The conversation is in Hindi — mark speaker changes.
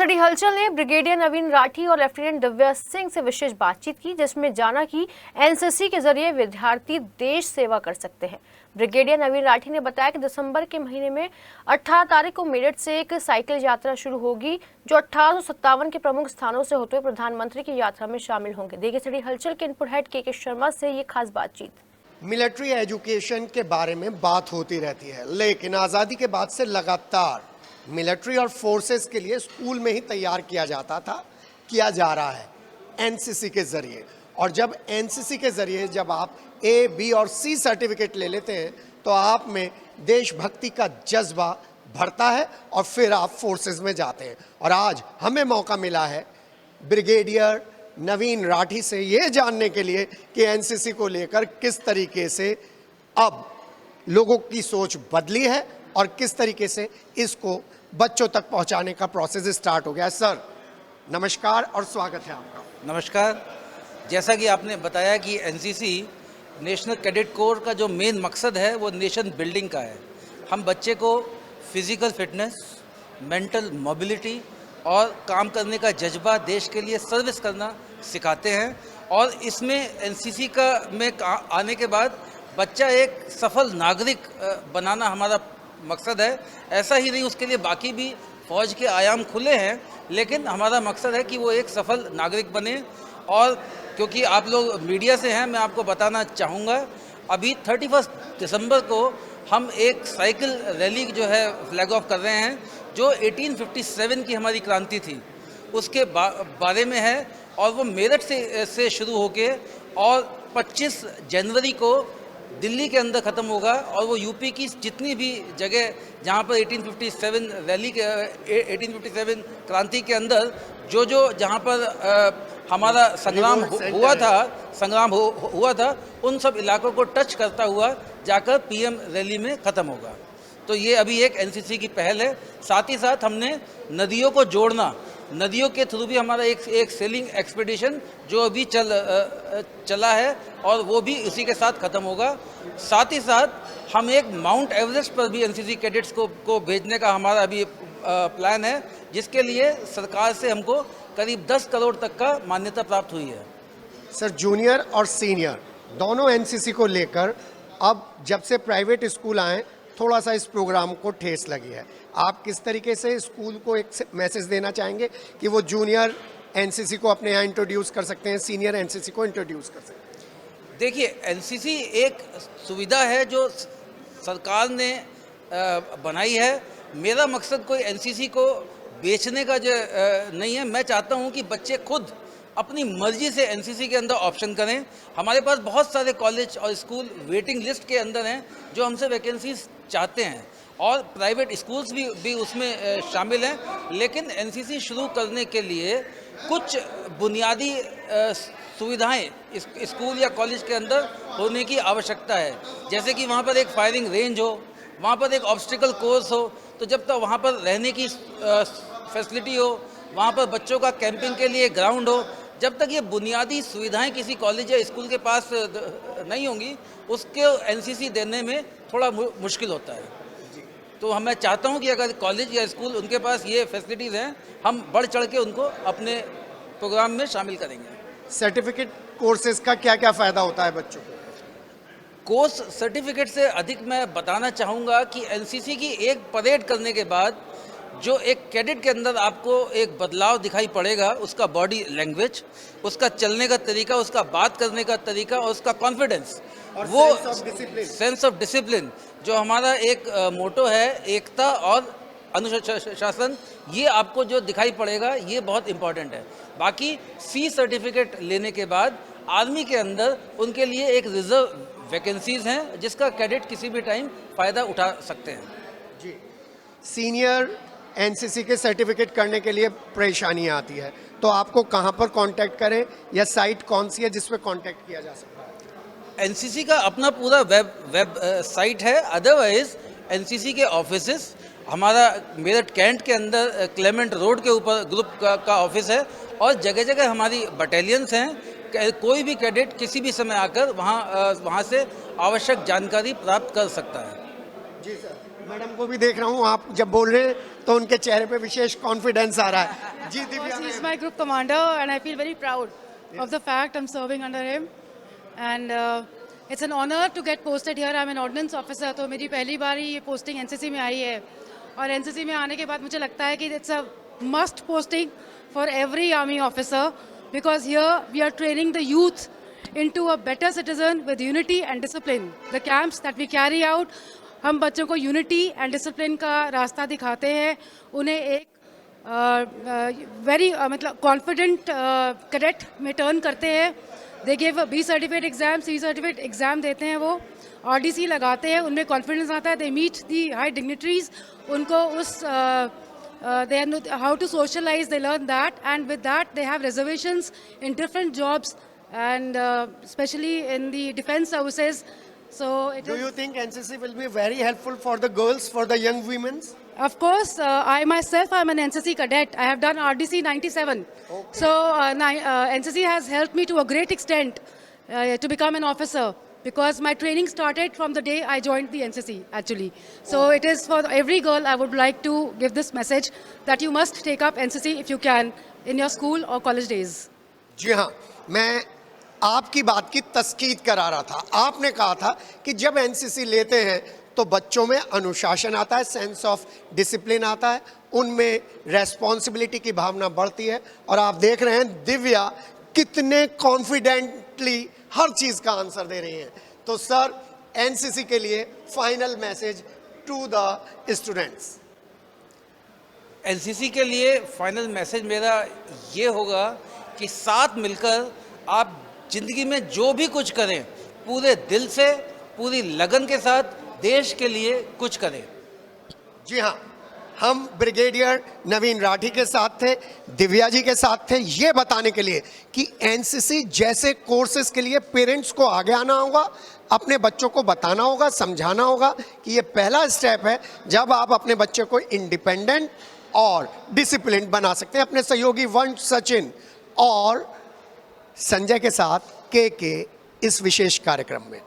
Speaker 1: बड़ी हलचल ने ब्रिगेडियर नवीन राठी और लेफ्टिनेंट दिव्या सिंह से विशेष बातचीत की, जिसमें जाना कि एनसीसी के जरिए विद्यार्थी देश सेवा कर सकते हैं। ब्रिगेडियर नवीन राठी ने बताया कि दिसंबर के महीने में 18 तारीख को मेरठ से एक साइकिल यात्रा शुरू होगी, जो 1857 के प्रमुख स्थानों से होते हुए प्रधानमंत्री की यात्रा में शामिल होंगे। देखिए सड़ी हलचल के इनपुट हेड के शर्मा से ये खास बातचीत।
Speaker 2: मिलिट्री एजुकेशन के बारे में बात होती रहती है, लेकिन आज़ादी के बाद से लगातार मिलिट्री और फोर्सेस के लिए स्कूल में ही तैयार किया जाता था, किया जा रहा है एनसीसी के ज़रिए। और जब एनसीसी के ज़रिए जब आप ए, बी और सी सर्टिफिकेट ले लेते हैं तो आप में देशभक्ति का जज्बा भरता है और फिर आप फोर्सेस में जाते हैं। और आज हमें मौका मिला है ब्रिगेडियर नवीन राठी से ये जानने के लिए कि एनसीसी को लेकर किस तरीके से अब लोगों की सोच बदली है और किस तरीके से इसको बच्चों तक पहुंचाने का प्रोसेस स्टार्ट हो गया है। सर नमस्कार और स्वागत है आपका।
Speaker 3: नमस्कार। जैसा कि आपने बताया कि एनसीसी नेशनल कैडेट कोर का जो मेन मकसद है वो नेशन बिल्डिंग का है। हम बच्चे को फिजिकल फिटनेस, मेंटल मोबिलिटी और काम करने का जज्बा, देश के लिए सर्विस करना सिखाते हैं। और इसमें एनसीसी का में आने के बाद बच्चा एक सफल नागरिक बनाना हमारा मकसद है। ऐसा ही नहीं, उसके लिए बाकी भी फौज के आयाम खुले हैं, लेकिन हमारा मकसद है कि वो एक सफल नागरिक बने। और क्योंकि आप लोग मीडिया से हैं, मैं आपको बताना चाहूँगा, अभी 31 दिसंबर को हम एक साइकिल रैली जो है फ्लैग ऑफ कर रहे हैं, जो 1857 की हमारी क्रांति थी उसके बारे में है। और वो मेरठ से शुरू होके और 25 जनवरी को दिल्ली के अंदर ख़त्म होगा। और वो यूपी की जितनी भी जगह जहाँ पर 1857 रैली के 1857 क्रांति के अंदर जो जहाँ पर हमारा संग्राम हुआ था, उन सब इलाकों को टच करता हुआ जाकर पीएम रैली में ख़त्म होगा। तो ये अभी एक एनसीसी की पहल है। साथ ही साथ हमने नदियों को जोड़ना, नदियों के थ्रू भी हमारा एक सेलिंग एक्सपीडिशन जो अभी चला है और वो भी इसी के साथ ख़त्म होगा। साथ ही साथ हम एक माउंट एवरेस्ट पर भी एनसीसी कैडेट्स को भेजने का हमारा अभी प्लान है, जिसके लिए सरकार से हमको करीब 10 करोड़ तक का मान्यता प्राप्त हुई है।
Speaker 2: सर जूनियर और सीनियर दोनों एनसीसी को लेकर अब जब से प्राइवेट स्कूल आए थोड़ा सा इस प्रोग्राम को ठेस लगी है। आप किस तरीके से स्कूल को एक मैसेज देना चाहेंगे कि वो जूनियर एनसीसी को अपने यहाँ इंट्रोड्यूस कर सकते हैं, सीनियर एनसीसी को इंट्रोड्यूस कर सकते हैं?
Speaker 3: देखिए, एनसीसी एक सुविधा है जो सरकार ने बनाई है। मेरा मकसद कोई एनसीसी को बेचने का जो नहीं है। मैं चाहता हूँ कि बच्चे खुद अपनी मर्जी से एनसीसी के अंदर ऑप्शन करें। हमारे पास बहुत सारे कॉलेज और स्कूल वेटिंग लिस्ट के अंदर हैं जो हमसे वैकेंसीज चाहते हैं, और प्राइवेट स्कूल्स भी उसमें शामिल हैं। लेकिन एनसीसी शुरू करने के लिए कुछ बुनियादी सुविधाएं स्कूल या कॉलेज के अंदर होने की आवश्यकता है। जैसे कि वहाँ पर एक फायरिंग रेंज हो, वहाँ पर एक ऑब्स्टिकल कोर्स हो। तो जब तक वहाँ पर रहने की फैसिलिटी हो, वहाँ पर बच्चों का कैंपिंग के लिए ग्राउंड हो, जब तक ये बुनियादी सुविधाएं किसी कॉलेज या स्कूल के पास नहीं होंगी, उसके एनसीसी देने में थोड़ा मुश्किल होता है। तो मैं चाहता हूँ कि अगर कॉलेज या स्कूल उनके पास ये फैसिलिटीज़ हैं, हम बढ़ चढ़ के उनको अपने प्रोग्राम में शामिल करेंगे।
Speaker 2: सर्टिफिकेट कोर्सेज का क्या क्या फ़ायदा होता है बच्चों को?
Speaker 3: कोर्स सर्टिफिकेट से अधिक मैं बताना चाहूँगा कि एनसीसी की एक परेड करने के बाद जो एक कैडेट के अंदर आपको एक बदलाव दिखाई पड़ेगा, उसका बॉडी लैंग्वेज, उसका चलने का तरीका, उसका बात करने का तरीका और उसका कॉन्फिडेंस, वो सेंस ऑफ डिसिप्लिन जो हमारा एक मोटो है, एकता और अनुशासन, ये आपको जो दिखाई पड़ेगा, ये बहुत इम्पॉर्टेंट है। बाकी सी सर्टिफिकेट लेने के बाद आर्मी के अंदर उनके लिए एक रिजर्व वैकेंसीज हैं, जिसका कैडेट किसी भी टाइम फ़ायदा उठा सकते हैं।
Speaker 2: जी, सीनियर एनसीसी के सर्टिफिकेट करने के लिए परेशानियां आती है, तो आपको कहां पर कांटेक्ट करें या साइट कौन सी है जिस पे कांटेक्ट किया जा सकता है?
Speaker 3: एनसीसी का अपना पूरा वेब साइट है। अदरवाइज एनसीसी के ऑफिसेस, हमारा मेरठ कैंट के अंदर क्लेमेंट रोड के ऊपर ग्रुप का ऑफिस है, और जगह जगह हमारी बटालियंस हैं। कोई भी कैडेट किसी भी समय आकर वहाँ से आवश्यक जानकारी प्राप्त कर सकता है।
Speaker 2: जी सर, मैडम को भी देख रहा हूँ, आप जब बोल रहे हैं तो उनके चेहरे पे विशेष कॉन्फिडेंस आ रहा है। जी Divya
Speaker 4: He is
Speaker 2: ma'am.
Speaker 4: my group commander, and I feel very proud of the fact I'm serving under him. And it's an honor to get posted here. I'm an ordnance officer, तो मेरी पहली बार ही ये posting NCC में आई है। और NCC में आने के बाद मुझे लगता है कि it's a must posting for every army officer, because here we are training the youth into a better citizen with unity and discipline. The camps that we carry out, हम बच्चों को यूनिटी एंड डिसिप्लिन का रास्ता दिखाते हैं, उन्हें एक वेरी मतलब कॉन्फिडेंट कैडेट में टर्न करते हैं। They give B certificate exam, C certificate exam देते हैं, वो RDC लगाते हैं, उनमें कॉन्फिडेंस आता है। They meet the high dignitaries, उनको उस they know how to socialize, they learn that, and with that they have reservations in different jobs, and especially in the defense services. So it
Speaker 2: Do
Speaker 4: is,
Speaker 2: you think NCC will be very helpful for the girls, for the young women?
Speaker 4: of course, I myself am an NCC cadet. I have done RDC 97. So NCC has helped me to a great extent to become an officer, because my training started from the day I joined the NCC actually. So it is for every girl. I would like to give this message that you must take up NCC if you can in your school or college days.
Speaker 2: जी हाँ, मैं आपकी बात की तस्कीद करा रहा था। आपने कहा था कि जब एनसीसी लेते हैं तो बच्चों में अनुशासन आता है, सेंस ऑफ डिसिप्लिन आता है, उनमें रेस्पॉन्सिबिलिटी की भावना बढ़ती है। और आप देख रहे हैं दिव्या कितने कॉन्फिडेंटली हर चीज़ का आंसर दे रही हैं। तो सर, एनसीसी के लिए final message to the students.
Speaker 3: NCC के लिए फाइनल मैसेज मेरा ये होगा कि साथ मिलकर आप ज़िंदगी में जो भी कुछ करें, पूरे दिल से, पूरी लगन के साथ देश के लिए कुछ करें।
Speaker 2: जी हाँ, हम ब्रिगेडियर नवीन राठी के साथ थे, दिव्या जी के साथ थे, ये बताने के लिए कि एनसीसी जैसे कोर्सेज के लिए पेरेंट्स को आगे आना होगा, अपने बच्चों को बताना होगा, समझाना होगा कि ये पहला स्टेप है जब आप अपने बच्चे को इंडिपेंडेंट और डिसिप्लिन बना सकते हैं। अपने सहयोगी वंश सचिन और संजय के साथ के इस विशेष कार्यक्रम में।